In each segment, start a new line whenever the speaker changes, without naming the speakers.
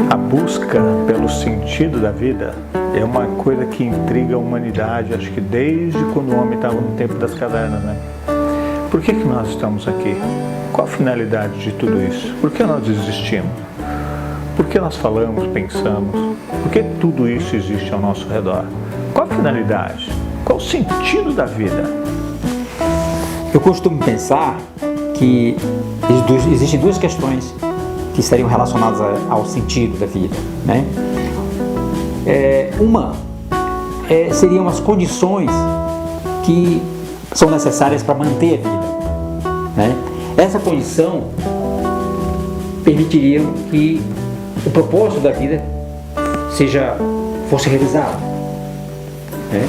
A busca pelo sentido da vida é uma coisa que intriga a humanidade, acho que desde quando o homem estava no tempo das cavernas, né? Por que nós estamos aqui? Qual a finalidade de tudo isso? Por que nós existimos? Por que nós falamos, pensamos? Por que tudo isso existe ao nosso redor? Qual a finalidade? Qual o sentido da vida?
Eu costumo pensar que existem duas questões que estariam relacionadas ao sentido da vida, né? Uma seriam as condições que são necessárias para manter a vida, né? Essa condição permitiria que o propósito da vida fosse realizado, né?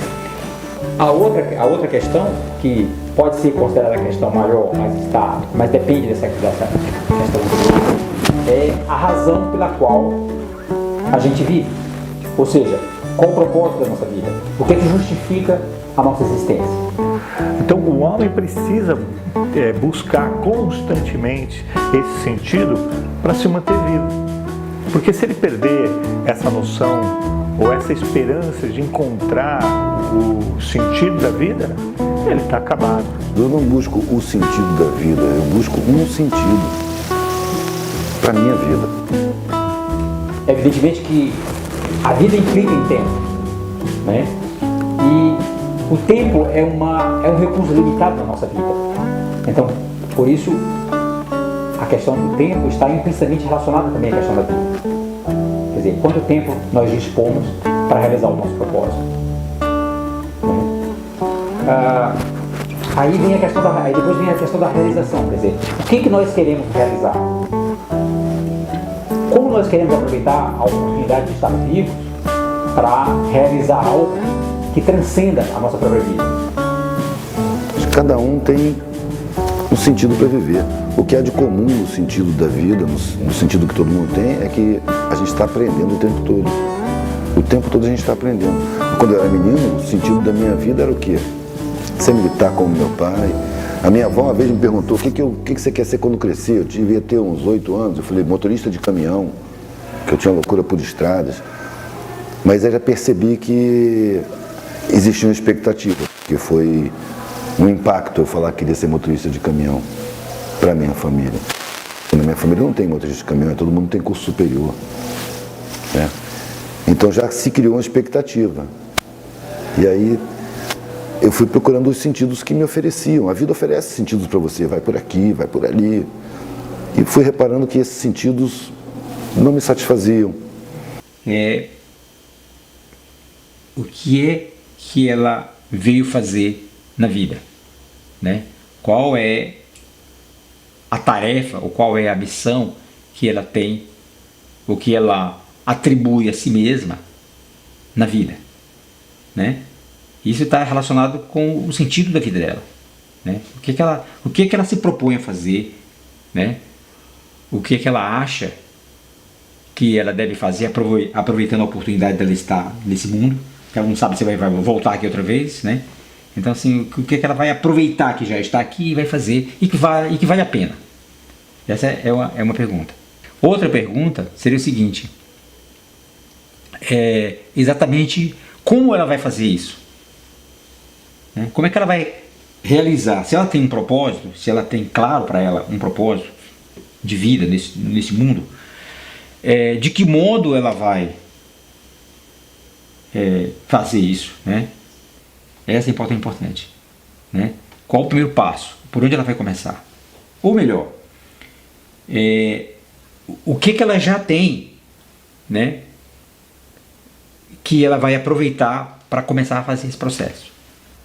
A outra questão, que pode ser considerada a questão maior, mas depende dessa questão, é a razão pela qual a gente vive. Ou seja, qual o propósito da nossa vida? O que é que justifica a nossa existência?
Então o homem precisa buscar constantemente esse sentido para se manter vivo. Porque se ele perder essa noção ou essa esperança de encontrar o sentido da vida, ele está acabado.
Eu não busco o sentido da vida, eu busco um sentido para a minha vida.
Evidentemente que a vida implica em tempo, né? E o tempo é um recurso limitado na nossa vida. Então, por isso, a questão do tempo está intrinsecamente relacionada também à questão da vida. Quer dizer, quanto tempo nós dispomos para realizar o nosso propósito. Aí depois vem a questão da realização, quer dizer, o que nós queremos realizar? Como nós queremos aproveitar a oportunidade de estar vivos para realizar algo que transcenda a nossa própria vida?
Cada um tem um sentido para viver. O que há de comum no sentido da vida, no sentido que todo mundo tem, é que a gente está aprendendo o tempo todo. O tempo todo a gente está aprendendo. Quando eu era menino, o sentido da minha vida era o quê? Ser militar como meu pai. A minha avó uma vez me perguntou o que você quer ser quando crescer. Eu devia ter uns 8 anos. Eu falei, motorista de caminhão, que eu tinha loucura por estradas. Mas eu já percebi que existia uma expectativa, que foi um impacto eu falar que queria ser motorista de caminhão para minha família. Na minha família não tem motorista de caminhão, todo mundo tem curso superior, né? Então já se criou uma expectativa. E aí eu fui procurando os sentidos que me ofereciam. A vida oferece sentidos para você, vai por aqui, vai por ali. E fui reparando que esses sentidos não me satisfaziam.
O que é que ela veio fazer na vida, né? Qual é a tarefa, ou qual é a missão que ela tem, o que ela atribui a si mesma na vida, né? Isso está relacionado com o sentido da vida dela, né? O que ela se propõe a fazer, né? O que ela acha que ela deve fazer aproveitando a oportunidade dela estar nesse mundo, que ela não sabe se vai voltar aqui outra vez, né? Então assim, o que ela vai aproveitar que já está aqui e vai fazer e que vale a pena? Essa é uma pergunta. Outra pergunta seria o seguinte: exatamente como ela vai fazer isso? Né? Como é que ela vai realizar? Se ela tem um propósito, se ela tem claro para ela um propósito de vida nesse mundo, de que modo ela vai fazer isso, né? Essa é importante, né? Qual o primeiro passo? Por onde ela vai começar? Ou melhor, o que ela já tem, né? Que ela vai aproveitar para começar a fazer esse processo,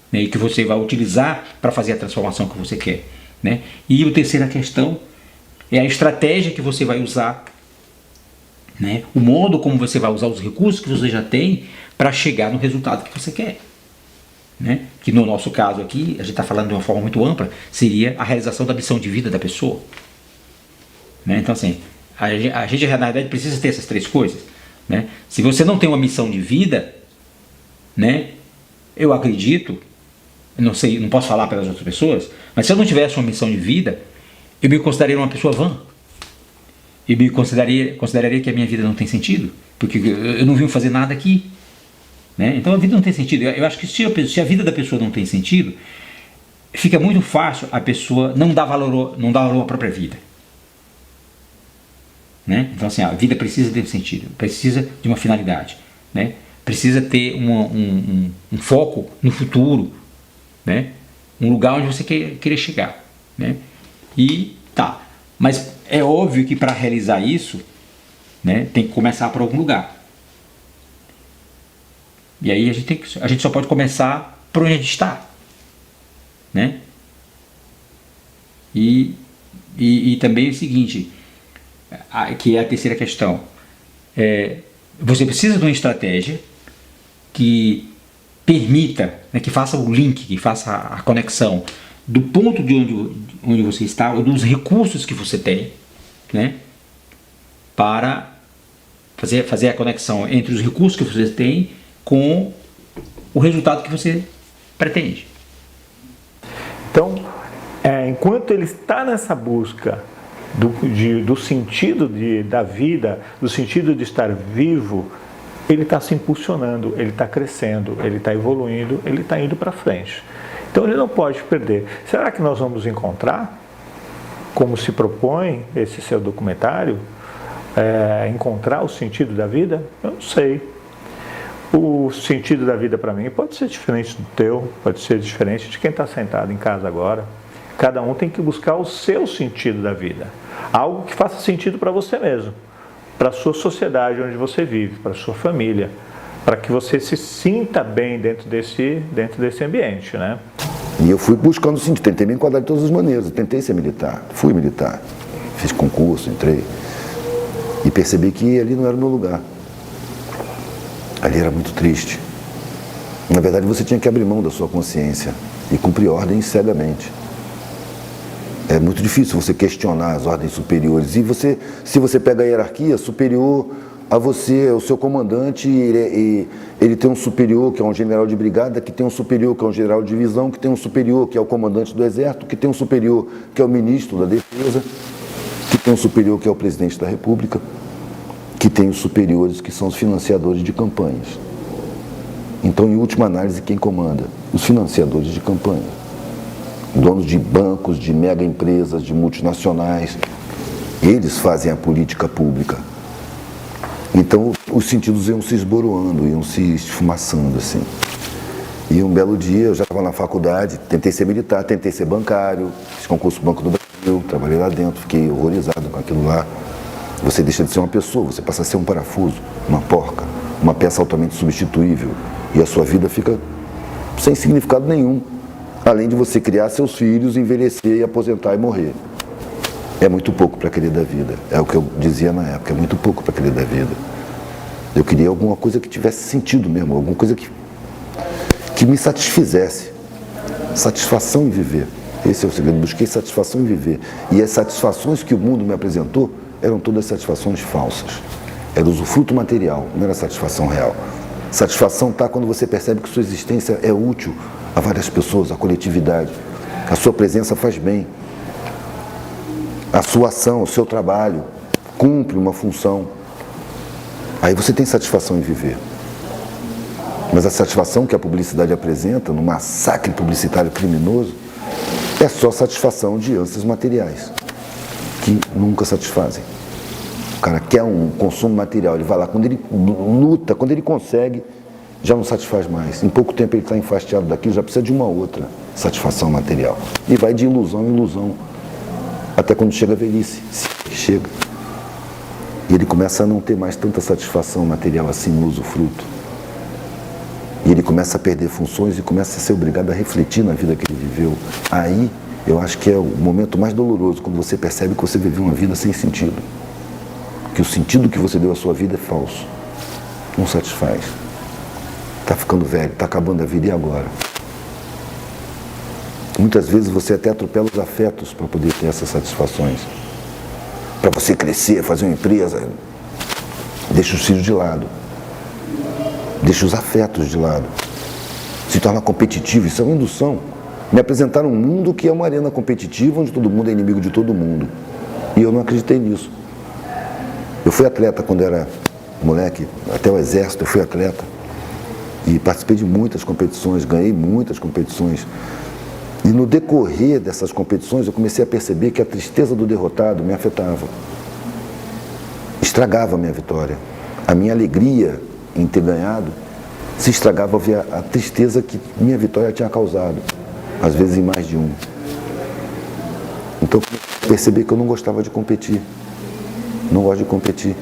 né? E que você vai utilizar para fazer a transformação que você quer, né? E a terceira questão é a estratégia que você vai usar, né? O modo como você vai usar os recursos que você já tem para chegar no resultado que você quer, né? Que no nosso caso aqui, a gente está falando de uma forma muito ampla, seria a realização da missão de vida da pessoa, né? Então assim, a gente na verdade precisa ter essas três coisas, né? Se você não tem uma missão de vida, né? Eu acredito, não sei, não posso falar pelas outras pessoas, mas se eu não tivesse uma missão de vida, eu me consideraria uma pessoa vã. eu me consideraria que a minha vida não tem sentido, porque eu não vim fazer nada aqui, né? Então a vida não tem sentido. Eu acho que se a vida da pessoa não tem sentido, fica muito fácil a pessoa não dar valor à própria vida, né? Então assim, a vida precisa ter sentido, precisa de uma finalidade, né? Precisa ter um foco no futuro, né? Um lugar onde você querer chegar, né? E tá, mas é óbvio que para realizar isso, né, tem que começar por algum lugar. E aí a gente só pode começar por onde a gente está, né? E também é o seguinte, que é a terceira questão, você precisa de uma estratégia que permita, né, que faça o link, que faça a conexão do ponto de onde você está, ou dos recursos que você tem, né, para fazer a conexão entre os recursos que você tem com o resultado que você pretende.
Então, enquanto ele está nessa busca do sentido da vida, do sentido de estar vivo, ele está se impulsionando, ele está crescendo, ele está evoluindo, ele está indo para frente. Então ele não pode perder. Será que nós vamos encontrar, como se propõe esse seu documentário, encontrar o sentido da vida? Eu não sei. O sentido da vida para mim pode ser diferente do teu, pode ser diferente de quem está sentado em casa agora. Cada um tem que buscar o seu sentido da vida. Algo que faça sentido para você mesmo, para a sua sociedade onde você vive, para a sua família, para que você se sinta bem dentro desse ambiente, né?
E eu fui buscando sentido, tentei me enquadrar de todas as maneiras, eu tentei ser militar, fui militar, fiz concurso, entrei e percebi que ali não era o meu lugar. Ali era muito triste. Na verdade, você tinha que abrir mão da sua consciência e cumprir ordens cegamente. É muito difícil você questionar as ordens superiores. E se você pega a hierarquia, superior a você, o seu comandante, ele tem um superior que é um general de brigada, que tem um superior que é um general de divisão, que tem um superior que é o comandante do exército, que tem um superior que é o ministro da defesa, que tem um superior que é o presidente da república, que tem os superiores que são os financiadores de campanhas. Então, em última análise, quem comanda? Os financiadores de campanha. Donos de bancos, de mega empresas, de multinacionais. Eles fazem a política pública. Então, os sentidos iam se esboroando, iam se esfumaçando, assim. E um belo dia, eu já estava na faculdade, tentei ser militar, tentei ser bancário, fiz concurso do Banco do Brasil, trabalhei lá dentro, fiquei horrorizado com aquilo lá. Você deixa de ser uma pessoa, você passa a ser um parafuso, uma porca, uma peça altamente substituível. E a sua vida fica sem significado nenhum, além de você criar seus filhos, envelhecer e aposentar e morrer. É muito pouco para querer da vida, é o que eu dizia na época, é muito pouco para querer da vida. Eu queria alguma coisa que tivesse sentido mesmo, alguma coisa que me satisfizesse, satisfação em viver. Esse é o segredo, busquei satisfação em viver. E as satisfações que o mundo me apresentou eram todas satisfações falsas. Era usufruto material, não era satisfação real. Satisfação está quando você percebe que sua existência é útil a várias pessoas, à coletividade. A sua presença faz bem. A sua ação, o seu trabalho cumpre uma função. Aí você tem satisfação em viver. Mas a satisfação que a publicidade apresenta, no massacre publicitário criminoso, é só satisfação de ânsias materiais, que nunca satisfazem. O cara quer um consumo material, ele vai lá, quando ele luta, quando ele consegue, já não satisfaz mais. Em pouco tempo ele está enfastiado daquilo, já precisa de uma outra satisfação material. E vai de ilusão em ilusão, até quando chega a velhice, se chega. E ele começa a não ter mais tanta satisfação material assim no usufruto. E ele começa a perder funções e começa a ser obrigado a refletir na vida que ele viveu. Aí, eu acho que é o momento mais doloroso, quando você percebe que você viveu uma vida sem sentido. Que o sentido que você deu à sua vida é falso. Não satisfaz. Está ficando velho, está acabando a vida, e agora? Muitas vezes você até atropela os afetos para poder ter essas satisfações. Para você crescer, fazer uma empresa, deixa os filhos de lado. Deixa os afetos de lado. Se torna competitivo, isso é uma indução. Me apresentaram um mundo que é uma arena competitiva, onde todo mundo é inimigo de todo mundo. E eu não acreditei nisso. Eu fui atleta quando era moleque, até o exército eu fui atleta. E participei de muitas competições, ganhei muitas competições. E no decorrer dessas competições eu comecei a perceber que a tristeza do derrotado me afetava. Estragava a minha vitória. A minha alegria em ter ganhado se estragava ao ver a tristeza que minha vitória tinha causado, às vezes em mais de um. Então eu percebi que eu não gostava de competir. Não gosto de competir.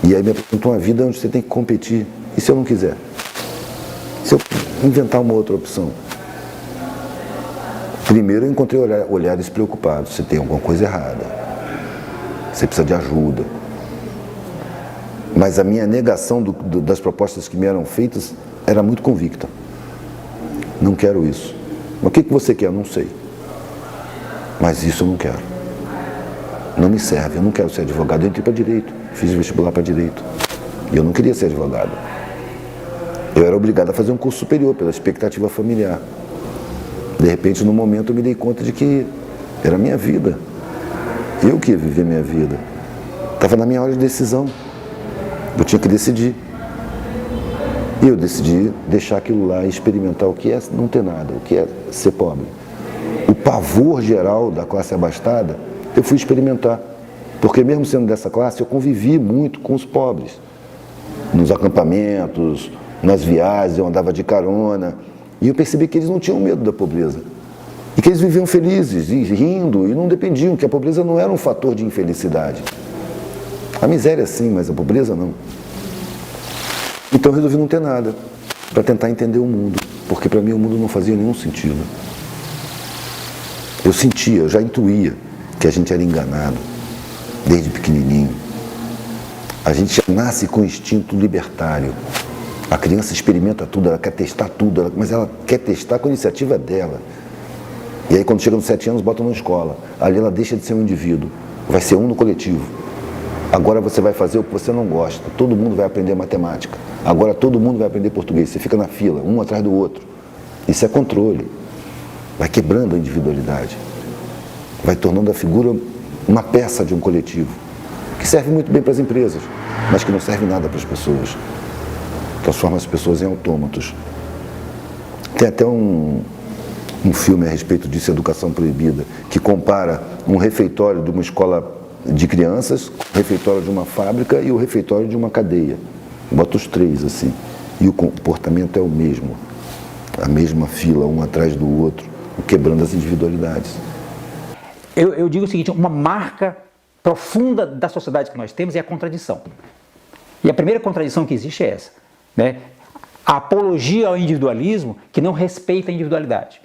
E aí me apresentou uma vida onde você tem que competir. E se eu não quiser? Se eu inventar uma outra opção? Primeiro eu encontrei olhares preocupados. Você tem alguma coisa errada. Você precisa de ajuda. Mas a minha negação das propostas que me eram feitas era muito convicta. Não quero isso. Mas o que você quer? Eu não sei. Mas isso eu não quero. Não me serve. Eu não quero ser advogado. Eu entrei para direito. Fiz vestibular para direito. E eu não queria ser advogado. Eu era obrigado a fazer um curso superior pela expectativa familiar. De repente, no momento, eu me dei conta de que era a minha vida. Eu que ia viver minha vida. Estava na minha hora de decisão. Eu tinha que decidir. E eu decidi deixar aquilo lá e experimentar o que é não ter nada, o que é ser pobre. O pavor geral da classe abastada, eu fui experimentar. Porque mesmo sendo dessa classe, eu convivi muito com os pobres. Nos acampamentos, nas viagens, eu andava de carona. E eu percebi que eles não tinham medo da pobreza. E que eles viviam felizes, e rindo, e não dependiam, que a pobreza não era um fator de infelicidade. A miséria sim, mas a pobreza não. Então eu resolvi não ter nada, para tentar entender o mundo. Porque para mim o mundo não fazia nenhum sentido. Eu sentia, eu já intuía que a gente era enganado, desde pequenininho. A gente já nasce com instinto libertário. A criança experimenta tudo, ela quer testar tudo, mas ela quer testar com a iniciativa dela. E aí quando chega nos 7 anos, bota na escola. Ali ela deixa de ser um indivíduo, vai ser um no coletivo. Agora você vai fazer o que você não gosta. Todo mundo vai aprender matemática. Agora todo mundo vai aprender português. Você fica na fila, um atrás do outro. Isso é controle. Vai quebrando a individualidade. Vai tornando a figura uma peça de um coletivo. Que serve muito bem para as empresas, mas que não serve nada para as pessoas. Transforma as pessoas em autômatos. Tem até um filme a respeito disso, Educação Proibida, que compara um refeitório de uma escola de crianças, o refeitório de uma fábrica e o refeitório de uma cadeia. Bota os três assim. E o comportamento é o mesmo. A mesma fila, um atrás do outro, quebrando as individualidades.
Eu digo o seguinte, uma marca profunda da sociedade que nós temos é a contradição. E a primeira contradição que existe é essa, né? A apologia ao individualismo que não respeita a individualidade.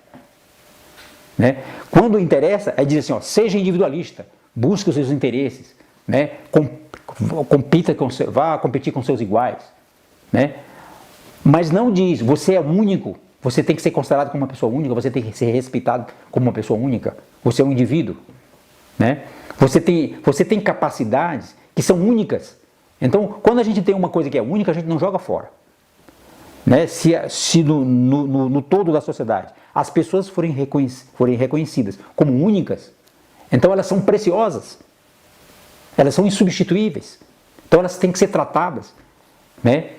Né? Quando interessa, é dizer assim, ó, seja individualista, busque os seus interesses, né? Vá competir com seus iguais, né? Mas não diz, você é único, você tem que ser considerado como uma pessoa única, você tem que ser respeitado como uma pessoa única, você é um indivíduo, né? Você tem capacidades que são únicas. Então, quando a gente tem uma coisa que é única, a gente não joga fora. Né? Se no todo da sociedade as pessoas forem reconhecidas como únicas, então elas são preciosas, elas são insubstituíveis, então elas têm que ser tratadas, né?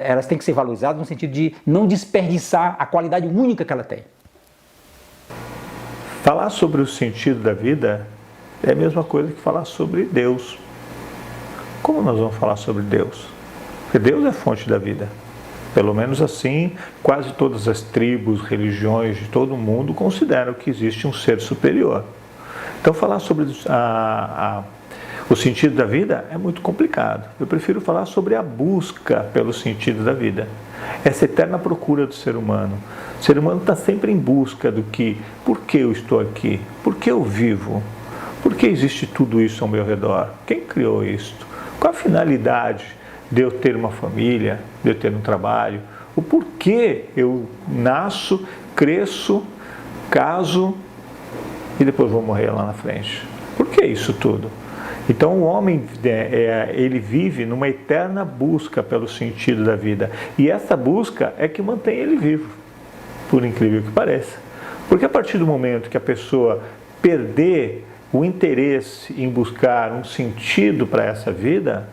Elas têm que ser valorizadas no sentido de não desperdiçar a qualidade única que ela tem.
Falar sobre o sentido da vida é a mesma coisa que falar sobre Deus. Como nós vamos falar sobre Deus? Porque Deus é a fonte da vida. Pelo menos assim, quase todas as tribos, religiões de todo o mundo consideram que existe um ser superior. Então falar sobre o sentido da vida é muito complicado. Eu prefiro falar sobre a busca pelo sentido da vida. Essa eterna procura do ser humano. O ser humano está sempre em busca do que, por que eu estou aqui? Por que eu vivo? Por que existe tudo isso ao meu redor? Quem criou isto? Qual a finalidade de eu ter uma família, de eu ter um trabalho? O porquê eu nasço, cresço, caso e depois vou morrer lá na frente? Por que isso tudo? Então o homem, ele vive numa eterna busca pelo sentido da vida. E essa busca é que mantém ele vivo, por incrível que pareça. Porque a partir do momento que a pessoa perder o interesse em buscar um sentido para essa vida,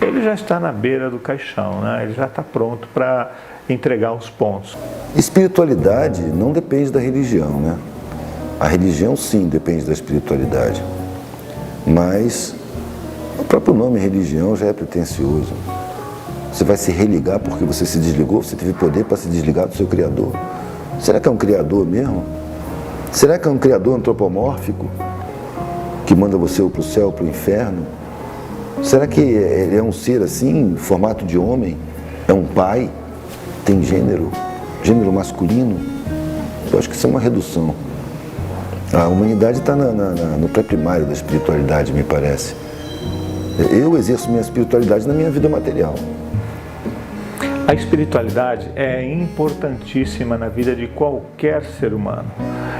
ele já está na beira do caixão, né? Ele já está pronto para entregar os pontos.
Espiritualidade não depende da religião, né? A religião sim depende da espiritualidade, mas o próprio nome religião já é pretensioso. Você vai se religar porque você se desligou, você teve poder para se desligar do seu Criador. Será que é um Criador mesmo? Será que é um Criador antropomórfico que manda você para o céu ou para o inferno? Será que ele é um ser assim, em formato de homem? É um pai? Tem gênero gênero masculino? Eu acho que isso é uma redução. A humanidade está no pré-primário da espiritualidade, me parece. Eu exerço minha espiritualidade na minha vida material.
A espiritualidade é importantíssima na vida de qualquer ser humano.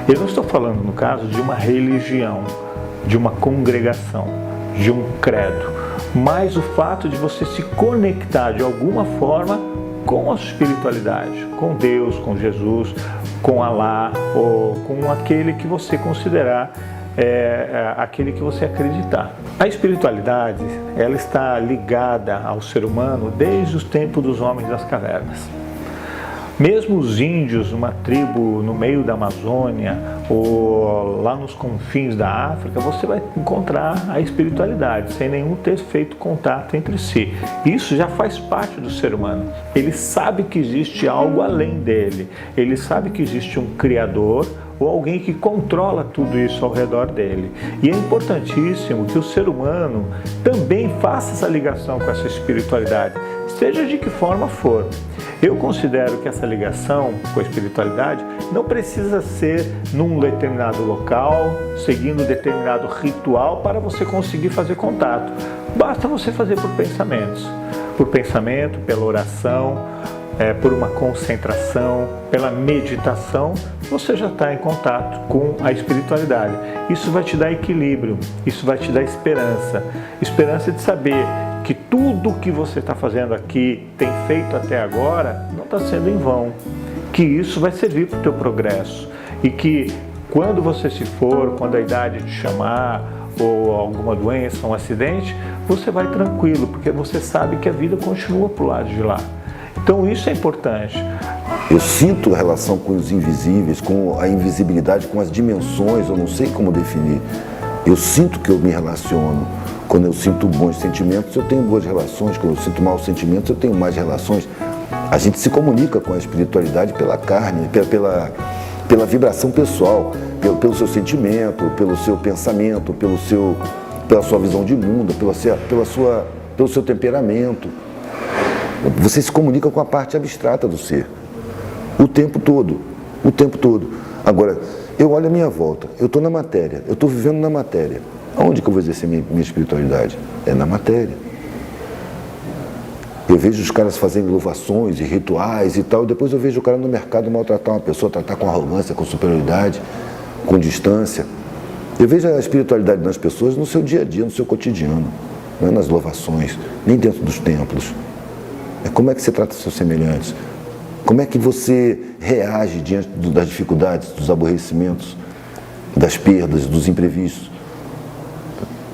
Eu não estou falando, no caso, de uma religião, de uma congregação, de um credo, mas o fato de você se conectar de alguma forma com a espiritualidade, com Deus, com Jesus, com Alá, ou com aquele que você considerar aquele que você acreditar. A espiritualidade, ela está ligada ao ser humano desde os tempos dos homens das cavernas. Mesmo os índios, uma tribo no meio da Amazônia ou lá nos confins da África, você vai encontrar a espiritualidade sem nenhum ter feito contato entre si. Isso já faz parte do ser humano. Ele sabe que existe algo além dele. Ele sabe que existe um Criador ou alguém que controla tudo isso ao redor dele. E é importantíssimo que o ser humano também faça essa ligação com essa espiritualidade, seja de que forma for. Eu considero que essa ligação com a espiritualidade não precisa ser num determinado local, seguindo determinado ritual para você conseguir fazer contato. Basta você fazer por pensamentos. Por pensamento, pela oração, por uma concentração, pela meditação, você já está em contato com a espiritualidade. Isso vai te dar equilíbrio, isso vai te dar esperança. Esperança de saber que tudo que você está fazendo aqui, tem feito até agora, não está sendo em vão. Que isso vai servir para o teu progresso. E que quando você se for, quando a idade te chamar, ou alguma doença, um acidente, você vai tranquilo, porque você sabe que a vida continua para o lado de lá. Então isso é importante.
Eu sinto a relação com os invisíveis, com a invisibilidade, com as dimensões, eu não sei como definir. Eu sinto que eu me relaciono. Quando eu sinto bons sentimentos, eu tenho boas relações. Quando eu sinto maus sentimentos, eu tenho mais relações. A gente se comunica com a espiritualidade pela carne, pela vibração pessoal, pelo seu sentimento, pelo seu pensamento, pela sua visão de mundo, pelo seu temperamento. Você se comunica com a parte abstrata do ser, o tempo todo, o tempo todo. Agora, eu olho a minha volta, eu estou na matéria, eu estou vivendo na matéria. Aonde que eu vou exercer minha espiritualidade? É na matéria. Eu vejo os caras fazendo louvações e rituais e tal, e depois eu vejo o cara no mercado maltratar uma pessoa, tratar com arrogância, com superioridade, com distância. Eu vejo a espiritualidade das pessoas no seu dia a dia, no seu cotidiano, não é nas louvações, nem dentro dos templos. É como é que você trata seus semelhantes? Como é que você reage diante das dificuldades, dos aborrecimentos, das perdas, dos imprevistos?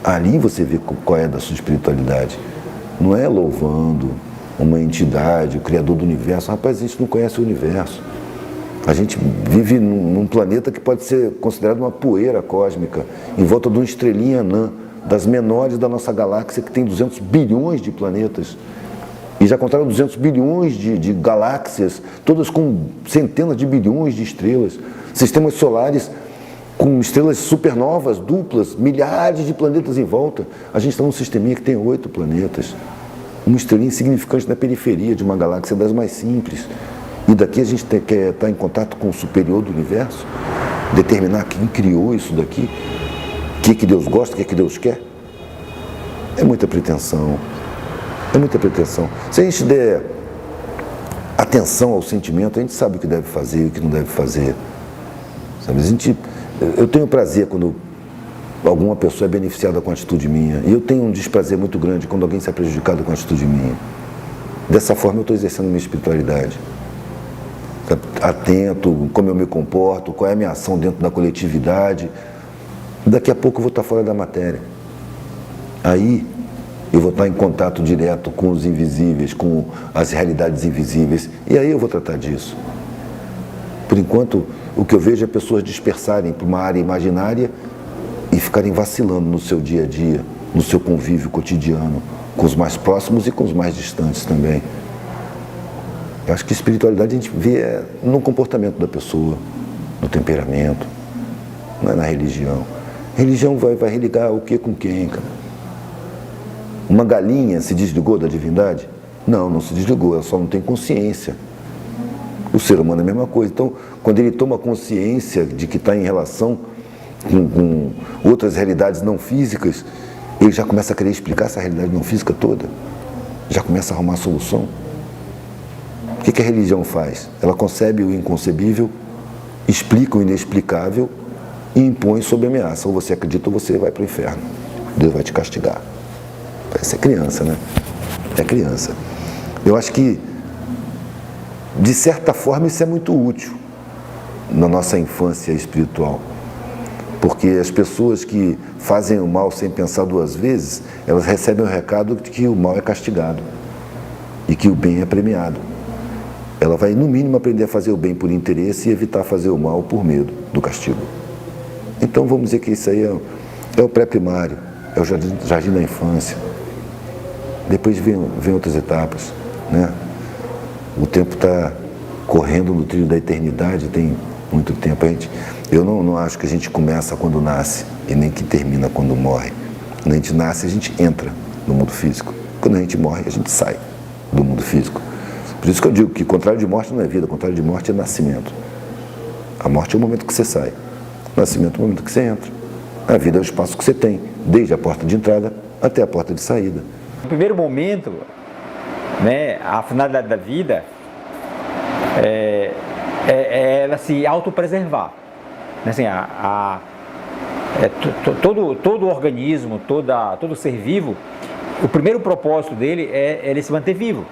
Ali você vê qual é da sua espiritualidade. Não é louvando uma entidade, o Criador do Universo. Rapaz, a gente não conhece o Universo. A gente vive num planeta que pode ser considerado uma poeira cósmica, em volta de uma estrelinha anã, das menores da nossa galáxia, que tem 200 bilhões de planetas. E já contaram 200 bilhões de galáxias, todas com centenas de bilhões de estrelas. Sistemas solares com estrelas supernovas, duplas, milhares de planetas em volta. A gente está num sisteminha que tem 8 planetas. Uma estrelinha insignificante na periferia de uma galáxia das mais simples. E daqui a gente quer estar em contato com o superior do universo, determinar quem criou isso daqui, o que Deus gosta, o que Deus quer. É muita pretensão. É muita pretensão. Se a gente der atenção ao sentimento, a gente sabe o que deve fazer e o que não deve fazer. Sabe? Eu tenho prazer quando alguma pessoa é beneficiada com a atitude minha. E eu tenho um desprazer muito grande quando alguém se é prejudicado com a atitude minha. Dessa forma eu estou exercendo minha espiritualidade. Atento, como eu me comporto, qual é a minha ação dentro da coletividade. Daqui a pouco eu vou estar fora da matéria. Aí eu vou estar em contato direto com os invisíveis, com as realidades invisíveis, e aí eu vou tratar disso. Por enquanto, o que eu vejo é pessoas dispersarem para uma área imaginária e ficarem vacilando no seu dia a dia, no seu convívio cotidiano, com os mais próximos e com os mais distantes também. Eu acho que espiritualidade a gente vê no comportamento da pessoa, no temperamento, não é na religião. Religião vai religar o que com quem, cara? Uma galinha se desligou da divindade? Não, não se desligou, ela só não tem consciência. O ser humano é a mesma coisa. Então, quando ele toma consciência de que está em relação com outras realidades não físicas, ele já começa a querer explicar essa realidade não física toda. Já começa a arrumar solução. O que a religião faz? Ela concebe o inconcebível, explica o inexplicável e impõe sob ameaça. Ou você acredita ou você vai para o inferno. Deus vai te castigar. Parece criança, né? É criança. Eu acho que, de certa forma, isso é muito útil na nossa infância espiritual. Porque as pessoas que fazem o mal sem pensar duas vezes, elas recebem o recado de que o mal é castigado e que o bem é premiado. Ela vai, no mínimo, aprender a fazer o bem por interesse e evitar fazer o mal por medo do castigo. Então, vamos dizer que isso aí é o pré-primário, é o jardim da infância. Depois vem outras etapas, né? O tempo está correndo no trilho da eternidade, tem muito tempo. Eu não acho que a gente começa quando nasce e nem que termina quando morre. Quando a gente nasce, a gente entra no mundo físico. Quando a gente morre, a gente sai do mundo físico. Por isso que eu digo que contrário de morte não é vida, contrário de morte é nascimento. A morte é o momento que você sai. O nascimento é o momento que você entra. A vida é o espaço que você tem, desde a porta de entrada até a porta de saída.
No primeiro momento, né, a finalidade da vida é ela se autopreservar. Assim, todo organismo, todo ser vivo, o primeiro propósito dele é ele se manter vivo.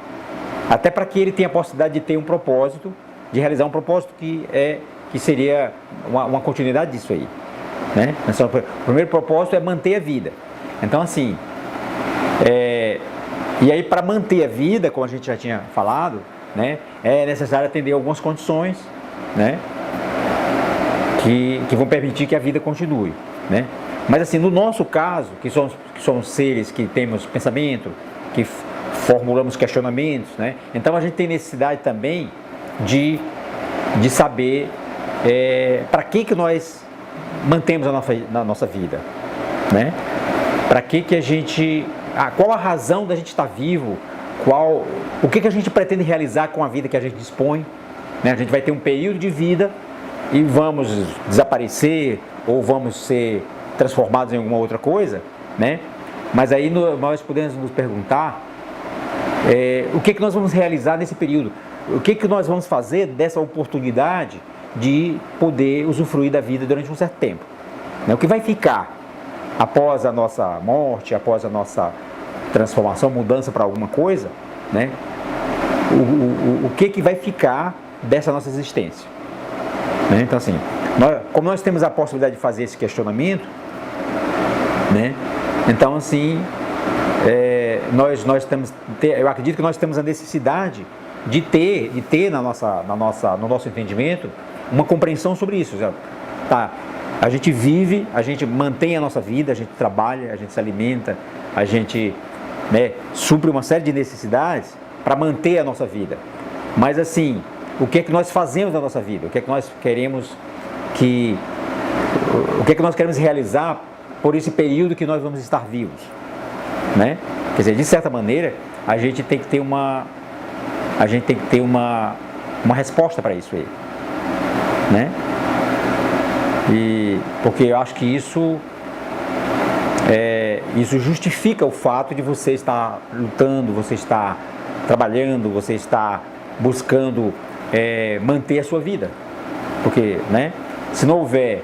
Até para que ele tenha a possibilidade de ter um propósito, de realizar um propósito que seria uma continuidade disso aí. Né? Então, o primeiro propósito é manter a vida. Então, assim, e aí para manter a vida, como a gente já tinha falado, né, é necessário atender algumas condições, né, que vão permitir que a vida continue. Né? Mas assim, no nosso caso, que somos seres que temos pensamento, que formulamos questionamentos, né? Então a gente tem necessidade também de saber para que nós mantemos a nossa vida, né? Para que a gente, qual a razão da gente estar vivo, o que a gente pretende realizar com a vida que a gente dispõe, né? A gente vai ter um período de vida e vamos desaparecer ou vamos ser transformados em alguma outra coisa, né? Mas aí nós podemos nos perguntar o que nós vamos realizar nesse período, o que nós vamos fazer dessa oportunidade de poder usufruir da vida durante um certo tempo, né? O que vai ficar após a nossa morte, após a nossa transformação, mudança para alguma coisa, né? O que vai ficar dessa nossa existência, né? Então assim, como nós temos a possibilidade de fazer esse questionamento, né? Então assim, eu acredito que nós temos a necessidade de ter no nosso entendimento uma compreensão sobre isso. Tá, a gente vive, a gente mantém a nossa vida, a gente trabalha, a gente se alimenta, a gente, né, supre uma série de necessidades para manter a nossa vida. Mas assim, o que é que nós fazemos na nossa vida? O que é que nós queremos realizar por esse período que nós vamos estar vivos, né? Quer dizer, de certa maneira, a gente tem que ter uma resposta para isso aí, né? E porque eu acho que isso justifica o fato de você estar lutando, você estar trabalhando, você estar buscando manter a sua vida, porque, né? Se não houver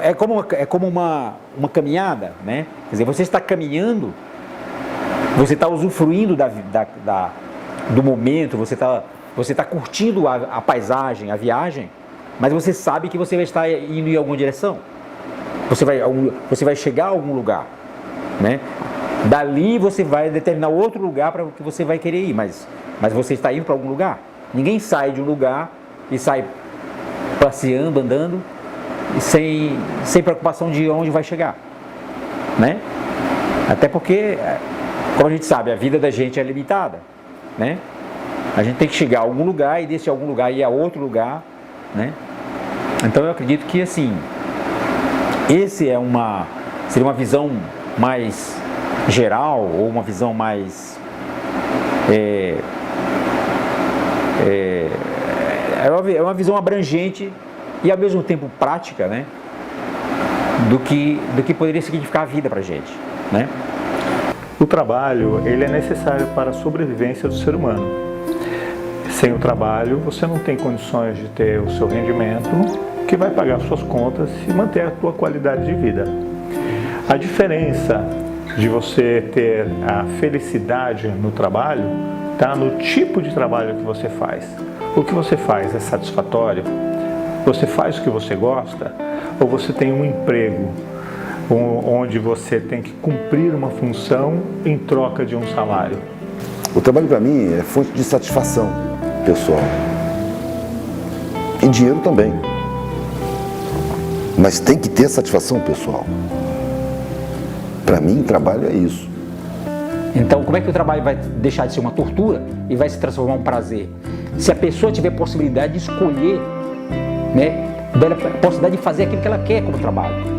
é como uma caminhada, né? Quer dizer, você está caminhando, você está usufruindo do momento, você está curtindo a paisagem, a viagem, mas você sabe que você vai estar indo em alguma direção. Você vai chegar a algum lugar, né? Dali você vai determinar outro lugar para que você vai querer ir, mas você está indo para algum lugar. Ninguém sai de um lugar e sai passeando, andando, sem preocupação de onde vai chegar, né? Até porque, como a gente sabe, a vida da gente é limitada, né? A gente tem que chegar a algum lugar e desse algum lugar ir a outro lugar, né? Então eu acredito que assim, seria uma visão mais geral, ou uma visão mais é uma visão abrangente e ao mesmo tempo prática, né? Do que poderia significar a vida pra gente, né?
O trabalho, ele é necessário para a sobrevivência do ser humano. Sem o trabalho, você não tem condições de ter o seu rendimento, que vai pagar suas contas e manter a sua qualidade de vida. A diferença de você ter a felicidade no trabalho está no tipo de trabalho que você faz. O que você faz é satisfatório? Você faz o que você gosta? Ou você tem um emprego onde você tem que cumprir uma função em troca de um salário?
O trabalho para mim é fonte de satisfação pessoal. E dinheiro também. Mas tem que ter satisfação pessoal. Para mim, trabalho é isso.
Então, como é que o trabalho vai deixar de ser uma tortura e vai se transformar em um prazer? Se a pessoa tiver possibilidade de escolher, né, a possibilidade de fazer aquilo que ela quer como trabalho.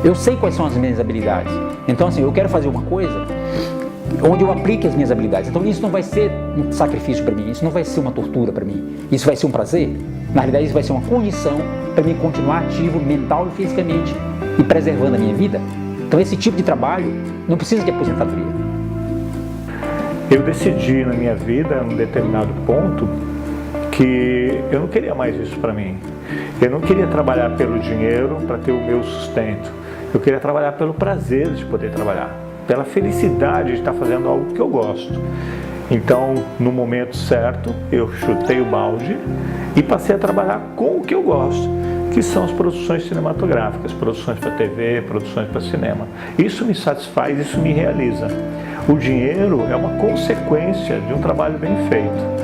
Eu sei quais são as minhas habilidades. Então, assim, eu quero fazer uma coisa onde eu aplique as minhas habilidades. Então, isso não vai ser um sacrifício para mim, isso não vai ser uma tortura para mim. Isso vai ser um prazer. Na realidade, isso vai ser uma condição para mim continuar ativo mental e fisicamente e preservando a minha vida. Então, esse tipo de trabalho não precisa de aposentadoria.
Eu decidi na minha vida, num determinado ponto, que eu não queria mais isso para mim. Eu não queria trabalhar pelo dinheiro para ter o meu sustento. Eu queria trabalhar pelo prazer de poder trabalhar, pela felicidade de estar fazendo algo que eu gosto. Então, no momento certo, eu chutei o balde e passei a trabalhar com o que eu gosto, que são as produções cinematográficas, produções para TV, produções para cinema. Isso me satisfaz, isso me realiza. O dinheiro é uma consequência de um trabalho bem feito.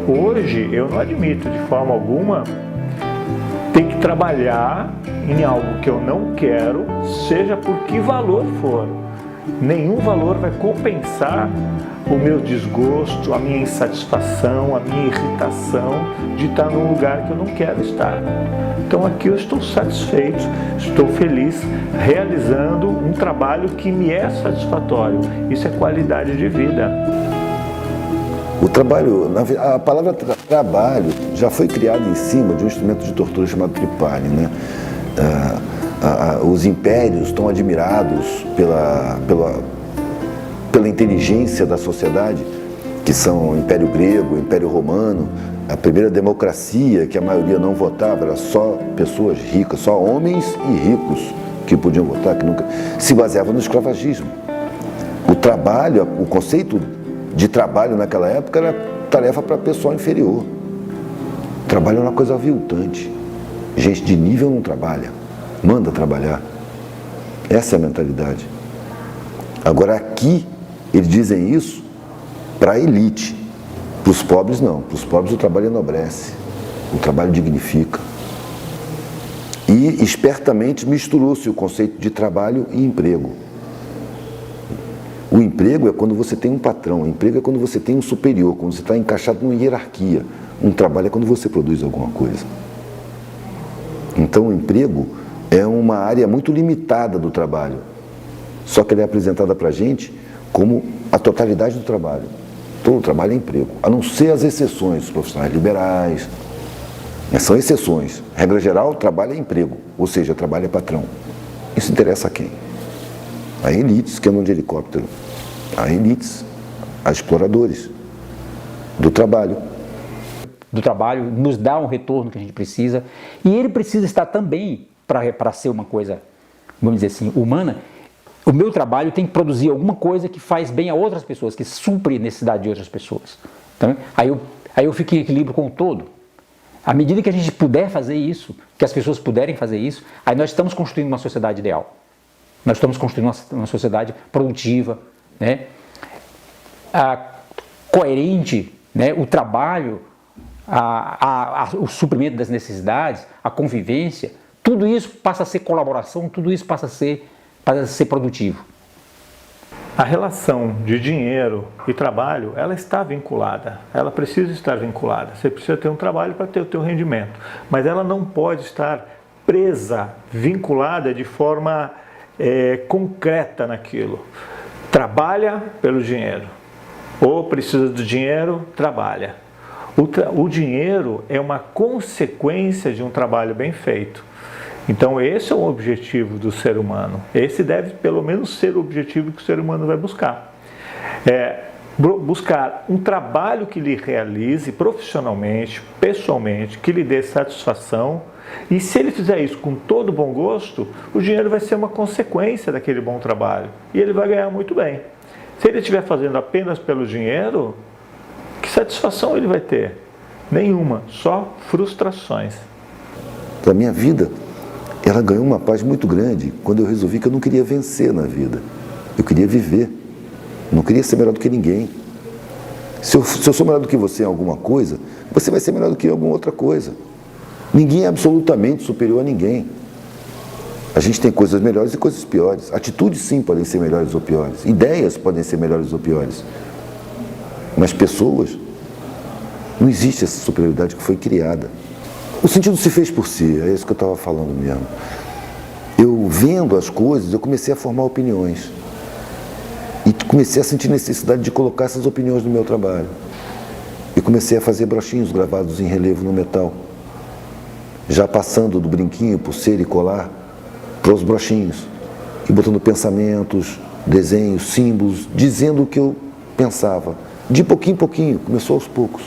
Hoje eu não admito de forma alguma ter que trabalhar em algo que eu não quero, seja por que valor for. Nenhum valor vai compensar o meu desgosto, a minha insatisfação, a minha irritação de estar num lugar que eu não quero estar. Então aqui eu estou satisfeito, estou feliz, realizando um trabalho que me é satisfatório. Isso é qualidade de vida.
O trabalho, a palavra trabalho já foi criada em cima de um instrumento de tortura chamado tripalho, né? Os impérios estão admirados pela inteligência da sociedade, que são o Império Grego, o Império Romano, a primeira democracia, que a maioria não votava, era só pessoas ricas, só homens e ricos que podiam votar, que nunca se baseava no escravagismo. O trabalho, o conceito de trabalho naquela época era tarefa para pessoal inferior. Trabalho é uma coisa aviltante. Gente de nível não trabalha, manda trabalhar. Essa é a mentalidade. Agora aqui, eles dizem isso para a elite. Para os pobres não, para os pobres o trabalho enobrece, o trabalho dignifica. E espertamente misturou-se o conceito de trabalho e emprego. O emprego é quando você tem um patrão, o emprego é quando você tem um superior, quando você está encaixado numa hierarquia. Um trabalho é quando você produz alguma coisa. Então o emprego é uma área muito limitada do trabalho, só que ela é apresentada para a gente como a totalidade do trabalho. Todo trabalho é emprego, a não ser as exceções, os profissionais liberais, são exceções. Regra geral, trabalho é emprego, ou seja, trabalho é patrão. Isso interessa a quem? A elites que andam de helicóptero, a elites, a exploradores do trabalho.
Do trabalho, nos dá um retorno que a gente precisa, e ele precisa estar também, para ser uma coisa, vamos dizer assim, humana. O meu trabalho tem que produzir alguma coisa que faz bem a outras pessoas, que supre a necessidade de outras pessoas. Então, aí eu fico em equilíbrio com o todo. À medida que a gente puder fazer isso, que as pessoas puderem fazer isso, aí nós estamos construindo uma sociedade ideal. Nós estamos construindo uma sociedade produtiva, né? Coerente, né? O trabalho, o suprimento das necessidades, a convivência, tudo isso passa a ser colaboração, tudo isso passa a ser produtivo.
A relação de dinheiro e trabalho, ela está vinculada, ela precisa estar vinculada. Você precisa ter um trabalho para ter o teu rendimento, mas ela não pode estar presa, vinculada de forma concreta naquilo. Trabalha pelo dinheiro, ou precisa do dinheiro, trabalha. O dinheiro é uma consequência de um trabalho bem feito. Então esse é o objetivo do ser humano. Esse deve pelo menos ser o objetivo que o ser humano vai buscar. Buscar um trabalho que lhe realize profissionalmente, pessoalmente, que lhe dê satisfação. E se ele fizer isso com todo bom gosto, o dinheiro vai ser uma consequência daquele bom trabalho. E ele vai ganhar muito bem. Se ele estiver fazendo apenas pelo dinheiro, que satisfação ele vai ter? Nenhuma, só frustrações.
Da minha vida, ela ganhou uma paz muito grande quando eu resolvi que eu não queria vencer na vida. Eu queria viver. Não queria ser melhor do que ninguém. Se eu sou melhor do que você em alguma coisa, você vai ser melhor do que em alguma outra coisa. Ninguém é absolutamente superior a ninguém. A gente tem coisas melhores e coisas piores. Atitudes, sim, podem ser melhores ou piores. Ideias podem ser melhores ou piores. Mas pessoas, não existe essa superioridade que foi criada. O sentido se fez por si, é isso que eu estava falando mesmo. Eu vendo as coisas, eu comecei a formar opiniões. E comecei a sentir necessidade de colocar essas opiniões no meu trabalho. E comecei a fazer brochinhos gravados em relevo no metal. Já passando do brinquinho, pulseira e colar, para os brochinhos. E botando pensamentos, desenhos, símbolos, dizendo o que eu pensava. De pouquinho em pouquinho, começou aos poucos.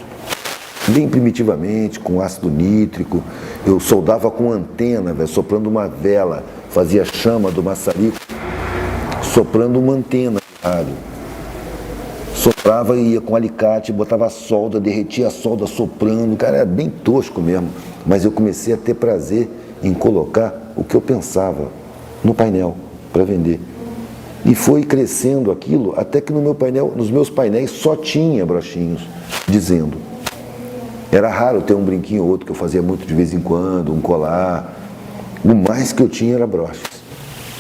Bem primitivamente, com ácido nítrico, eu soldava com antena, soprando uma vela, fazia chama do maçarico, soprando uma antena de rádio. Soprava e ia com alicate, botava a solda, derretia a solda soprando, cara, era bem tosco mesmo. Mas eu comecei a ter prazer em colocar o que eu pensava no painel para vender. E foi crescendo aquilo até que no meu painel, nos meus painéis só tinha brochinhos dizendo. Era raro ter um brinquinho ou outro que eu fazia muito de vez em quando, um colar. O mais que eu tinha era broches.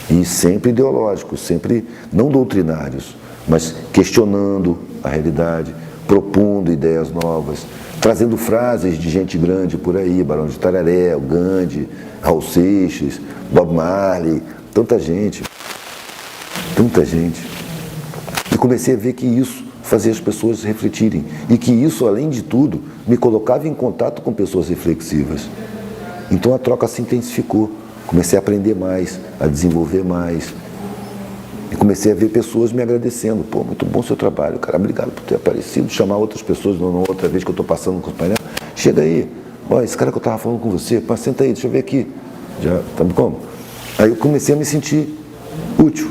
E sempre ideológicos, sempre não doutrinários, mas questionando a realidade, propondo ideias novas, trazendo frases de gente grande por aí, Barão de Tararé, o Gandhi, Raul Seixas, Bob Marley, tanta gente. E comecei a ver que isso fazia as pessoas refletirem e que isso, além de tudo, me colocava em contato com pessoas reflexivas. Então a troca se intensificou, comecei a aprender mais, a desenvolver mais e comecei a ver pessoas me agradecendo. Pô, muito bom o seu trabalho, cara, obrigado por ter aparecido, chamar outras pessoas, não outra vez que eu estou passando com os painéis, chega aí, ó, esse cara que eu estava falando com você, pá, senta aí, deixa eu ver aqui, já, tá como? Aí eu comecei a me sentir útil,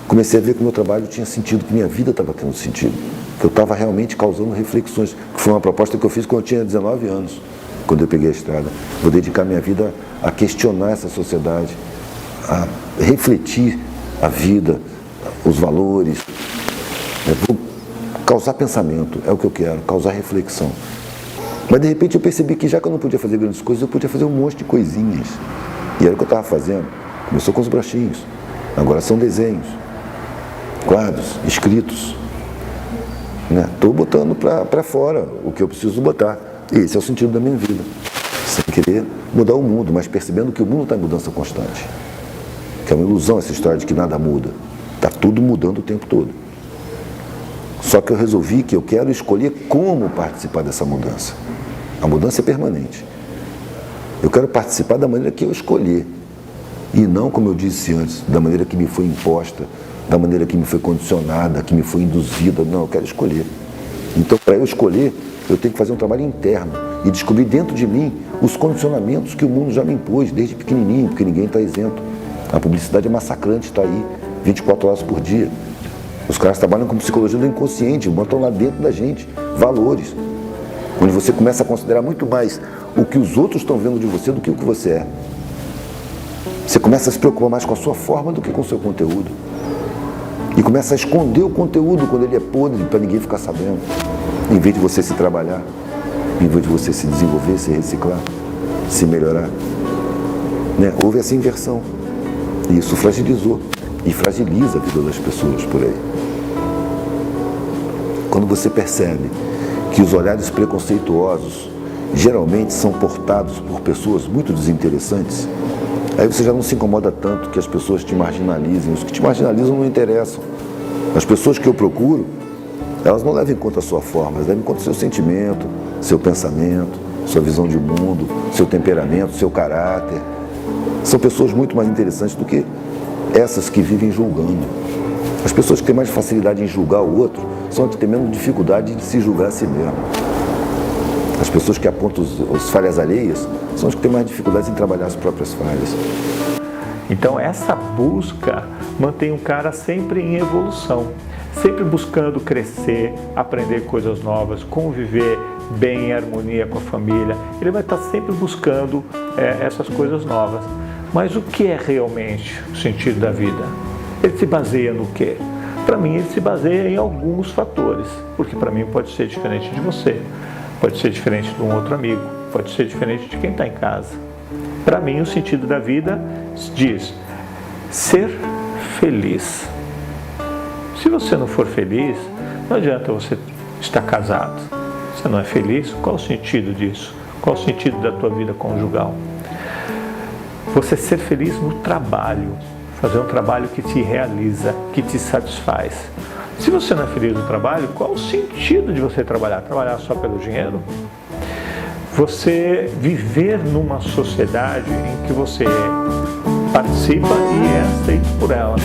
comecei a ver que o meu trabalho tinha sentido, que minha vida estava tendo sentido. Que eu estava realmente causando reflexões, que foi uma proposta que eu fiz quando eu tinha 19 anos, quando eu peguei a estrada. Vou dedicar minha vida a questionar essa sociedade, a refletir a vida, os valores. Eu vou causar pensamento, é o que eu quero, causar reflexão. Mas de repente eu percebi que já que eu não podia fazer grandes coisas, eu podia fazer um monte de coisinhas. E era o que eu estava fazendo. Começou com os brochinhos, agora são desenhos, quadros, escritos. Estou botando para fora o que eu preciso botar. E esse é o sentido da minha vida. Sem querer mudar o mundo, mas percebendo que o mundo está em mudança constante. Que é uma ilusão essa história de que nada muda. Está tudo mudando o tempo todo. Só que eu resolvi que eu quero escolher como participar dessa mudança. A mudança é permanente. Eu quero participar da maneira que eu escolher. E não, como eu disse antes, da maneira que me foi imposta, da maneira que me foi condicionada, que me foi induzida. Não, eu quero escolher. Então, para eu escolher, eu tenho que fazer um trabalho interno e descobrir dentro de mim os condicionamentos que o mundo já me impôs desde pequenininho, porque ninguém está isento. A publicidade é massacrante, está aí 24 horas por dia. Os caras trabalham com psicologia do inconsciente, botam lá dentro da gente valores. onde você começa a considerar muito mais o que os outros estão vendo de você do que o que você é. Você começa a se preocupar mais com a sua forma do que com o seu conteúdo. E começa a esconder o conteúdo quando ele é podre, para ninguém ficar sabendo. Em vez de você se trabalhar, em vez de você se desenvolver, se reciclar, se melhorar. Né? Houve essa inversão. E isso fragilizou. E fragiliza a vida das pessoas por aí. Quando você percebe que os olhares preconceituosos geralmente são portados por pessoas muito desinteressantes, aí você já não se incomoda tanto que as pessoas te marginalizem. Os que te marginalizam não interessam. As pessoas que eu procuro, elas não levam em conta a sua forma, elas levam em conta o seu sentimento, seu pensamento, sua visão de mundo, seu temperamento, seu caráter. São pessoas muito mais interessantes do que essas que vivem julgando. As pessoas que têm mais facilidade em julgar o outro são as que têm menos dificuldade de se julgar a si mesmo. As pessoas que apontam as falhas alheias são as que têm mais dificuldade em trabalhar as próprias falhas.
Então essa busca mantém o cara sempre em evolução, sempre buscando crescer, aprender coisas novas, conviver bem em harmonia com a família. Ele vai estar sempre buscando essas coisas novas. Mas o que é realmente o sentido da vida? Ele se baseia no quê? Para mim ele se baseia em alguns fatores, porque para mim pode ser diferente de você, pode ser diferente de um outro amigo, pode ser diferente de quem está em casa. Para mim o sentido da vida diz ser feliz. Se você não for feliz, não adianta você estar casado. Você não é feliz, qual o sentido disso? Qual o sentido da tua vida conjugal? Você ser feliz no trabalho, fazer um trabalho que te realiza, que te satisfaz. Se você não é feliz no trabalho, qual o sentido de você trabalhar? Trabalhar só pelo dinheiro? Você viver numa sociedade em que você participa e é aceito por ela.